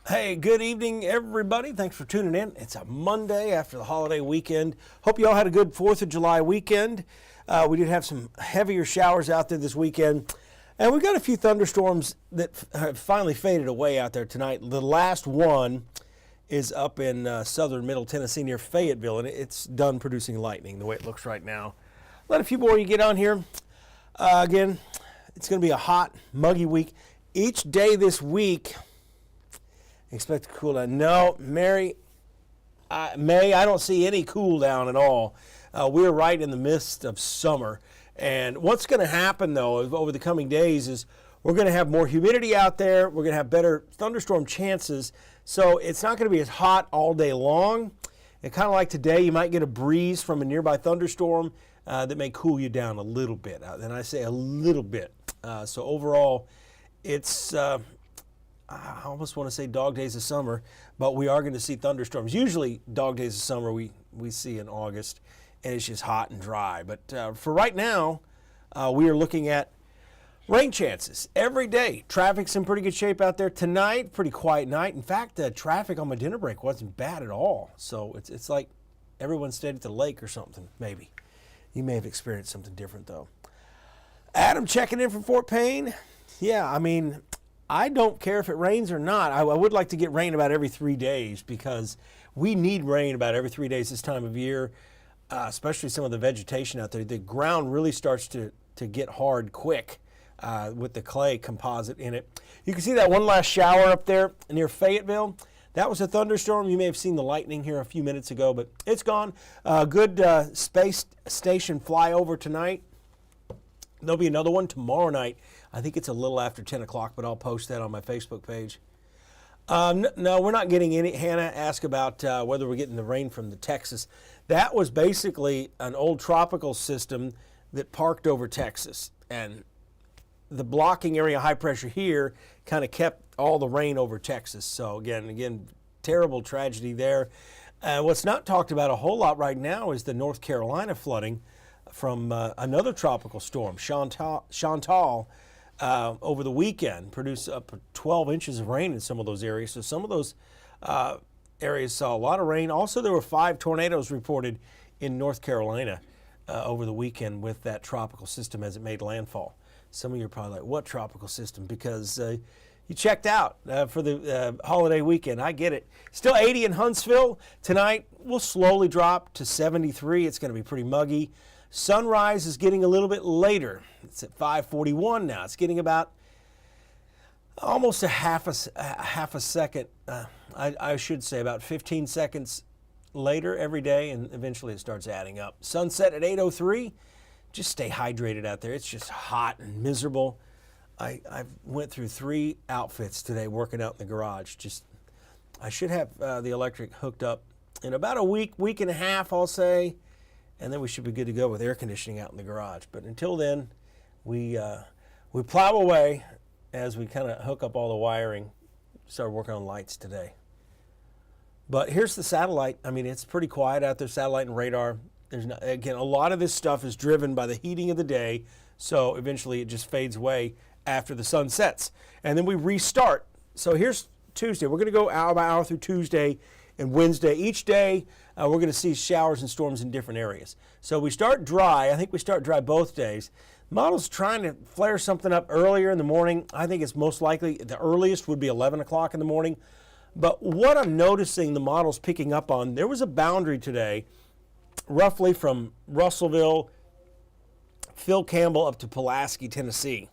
Hey, good evening, everybody. Thanks for tuning in. It's a Monday after the holiday weekend. Hope you all had a good 4th of July weekend. We did have some heavier showers out there this weekend. And we got a few thunderstorms that have finally faded away out there tonight. The last one is up in southern Middle Tennessee near Fayetteville, and it's done producing lightning the way it looks right now. Let a few more of you get on here. Again, it's going to be a hot, muggy week. Each day this week, expect to cool down. No, May, I don't see any cool down at all. We're right in the midst of summer. And what's going to happen, though, over the coming days is we're going to have more humidity out there. We're going to have better thunderstorm chances. So it's not going to be as hot all day long. And kind of like today, you might get a breeze from a nearby thunderstorm that may cool you down a little bit. And I say a little bit. So overall, it's... I almost want to say dog days of summer, but we are going to see thunderstorms. Usually dog days of summer we see in August, and it's just hot and dry. But for right now, we are looking at rain chances every day. Traffic's in pretty good shape out there tonight, pretty quiet night. In fact, the traffic on my dinner break wasn't bad at all. So it's like everyone stayed at the lake or something, maybe. You may have experienced something different, though. Adam checking in from Fort Payne. Yeah, I mean... I don't care if it rains or not. I would like to get rain about every 3 days because we need rain about every 3 days this time of year, especially some of the vegetation out there. The ground really starts to get hard quick with the clay composite in it. You can see that one last shower up there near Fayetteville. That was a thunderstorm. You may have seen the lightning here a few minutes ago, but it's gone. Good space station flyover tonight. There'll be another one tomorrow night. I think it's a little after 10 o'clock, but I'll post that on my Facebook page. No, we're not getting any. Hannah asked about whether we're getting the rain from the Texas. That was basically an old tropical system that parked over Texas. And the blocking area, high pressure here, kind of kept all the rain over Texas. So again, terrible tragedy there. What's not talked about a whole lot right now is the North Carolina flooding from another tropical storm, Chantal, over the weekend, produced up to 12 inches of rain in some of those areas. So some of those areas saw a lot of rain. Also, there were 5 tornadoes reported in North Carolina over the weekend with that tropical system as it made landfall. Some of you are probably like, what tropical system? Because you checked out for the holiday weekend. I get it. Still 80 in Huntsville. Tonight, we'll slowly drop to 73. It's going to be pretty muggy. Sunrise is getting a little bit later. It's at 5:41 now. It's getting about almost a half a second. I should say about 15 seconds later every day, and eventually it starts adding up. Sunset at 8:03. Just stay hydrated out there. It's just hot and miserable. I went through 3 outfits today working out in the garage. I should have the electric hooked up in about a week and a half, I'll say. And then we should be good to go with air conditioning out in the garage. But until then, we plow away as we kind of hook up all the wiring. Start working on lights today. But here's the satellite. I mean, it's pretty quiet out there, satellite and radar. Again, a lot of this stuff is driven by the heating of the day. So eventually it just fades away after the sun sets. And then we restart. So here's Tuesday. We're going to go hour by hour through Tuesday and Wednesday. Each day, we're going to see showers and storms in different areas. So we start dry. I think we start dry both days. Model's trying to flare something up earlier in the morning. I think it's most likely the earliest would be 11 o'clock in the morning. But what I'm noticing the model's picking up on, there was a boundary today, roughly from Russellville, Phil Campbell up to Pulaski, Tennessee.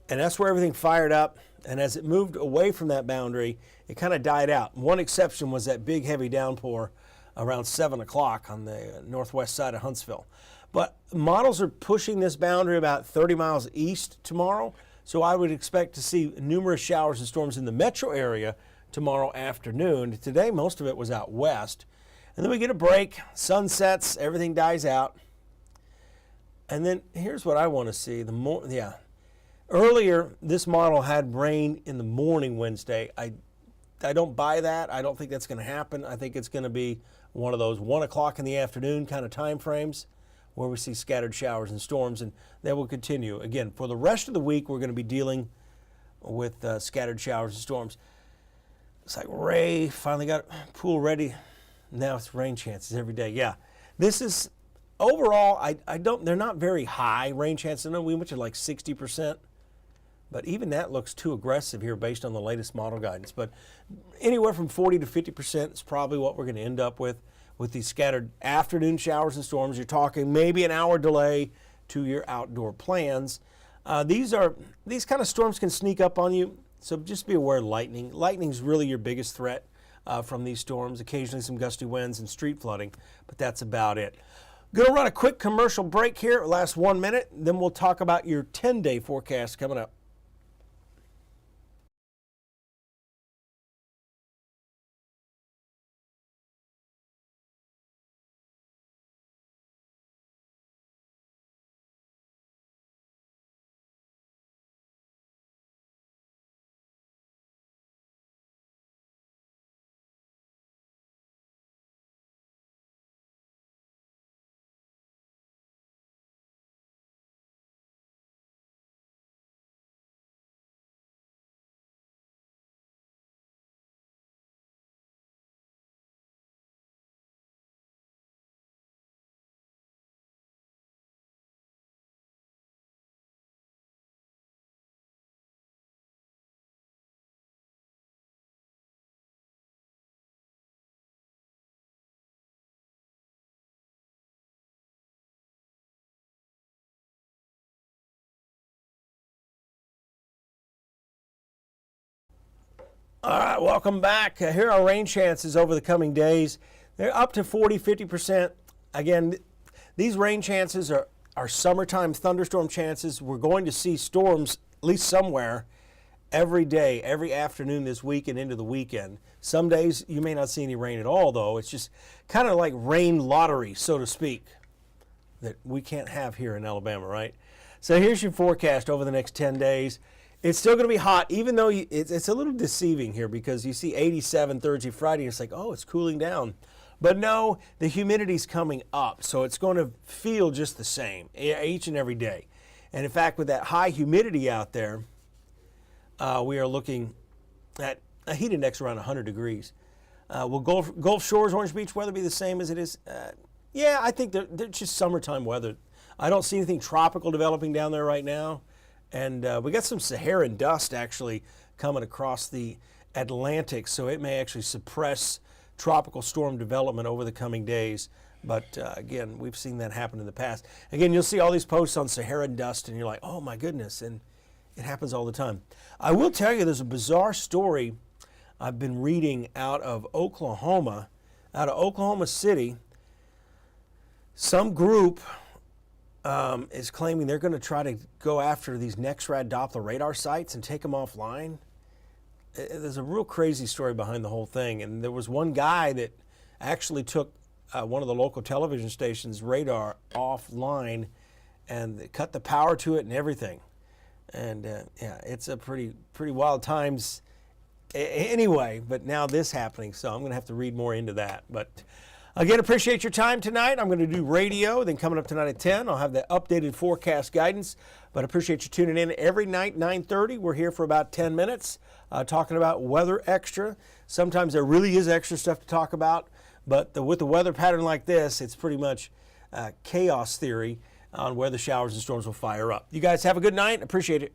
And that's where everything fired up. And as it moved away from that boundary, it kind of died out. One exception was that big, heavy downpour around 7 o'clock on the northwest side of Huntsville. But models are pushing this boundary about 30 miles east tomorrow. So I would expect to see numerous showers and storms in the metro area tomorrow afternoon. Today, most of it was out west. And then we get a break, sun sets, everything dies out. And then here's what I want to see. Earlier, this model had rain in the morning Wednesday. I don't buy that. I don't think that's going to happen. I think it's going to be one of those 1 o'clock in the afternoon kind of time frames where we see scattered showers and storms, and that will continue. Again, for the rest of the week, we're going to be dealing with scattered showers and storms. Looks like Ray finally got pool ready. Now it's rain chances every day. Yeah, this is overall. they're not very high rain chances. I know we went to like 60%, but even that looks too aggressive here based on the latest model guidance. But anywhere from 40 to 50% is probably what we're going to end up with these scattered afternoon showers and storms. You're talking maybe an hour delay to your outdoor plans. These kind of storms can sneak up on you, so just be aware of lightning. Lightning's really your biggest threat from these storms. Occasionally some gusty winds and street flooding, but that's about it. Going to run a quick commercial break here. It'll last 1 minute. Then we'll talk about your 10-day forecast coming up. All right, welcome back. Here are rain chances over the coming days. They're up to 40, 50%. Again, these rain chances are summertime thunderstorm chances. We're going to see storms, at least somewhere, every day, every afternoon this week and into the weekend. Some days you may not see any rain at all, though. It's just kind of like rain lottery, so to speak, that we can't have here in Alabama, right? So here's your forecast over the next 10 days. It's still going to be hot, even though it's a little deceiving here because you see 87 Thursday, Friday, and it's like, oh, it's cooling down. But no, the humidity's coming up, so it's going to feel just the same each and every day. And in fact, with that high humidity out there, we are looking at a heat index around 100 degrees. Will Gulf Shores, Orange Beach weather be the same as it is? Yeah, I think they're just summertime weather. I don't see anything tropical developing down there right now. And we got some Saharan dust actually coming across the Atlantic, so it may actually suppress tropical storm development over the coming days. But again, we've seen that happen in the past. Again, you'll see all these posts on Saharan dust, and you're like, oh my goodness, and it happens all the time. I will tell you, there's a bizarre story I've been reading out of Oklahoma City. Some group is claiming they're going to try to go after these NEXRAD Doppler radar sites and take them offline. There's a real crazy story behind the whole thing. And there was one guy that actually took one of the local television stations' radar offline and cut the power to it and everything. And yeah, it's a pretty wild times anyway, but now this happening. So I'm going to have to read more into that. But again, appreciate your time tonight. I'm going to do radio. Then coming up tonight at 10, I'll have the updated forecast guidance. But I appreciate you tuning in every night, 9:30. We're here for about 10 minutes talking about weather extra. Sometimes there really is extra stuff to talk about. But with the weather pattern like this, it's pretty much chaos theory on where the showers and storms will fire up. You guys have a good night. Appreciate it.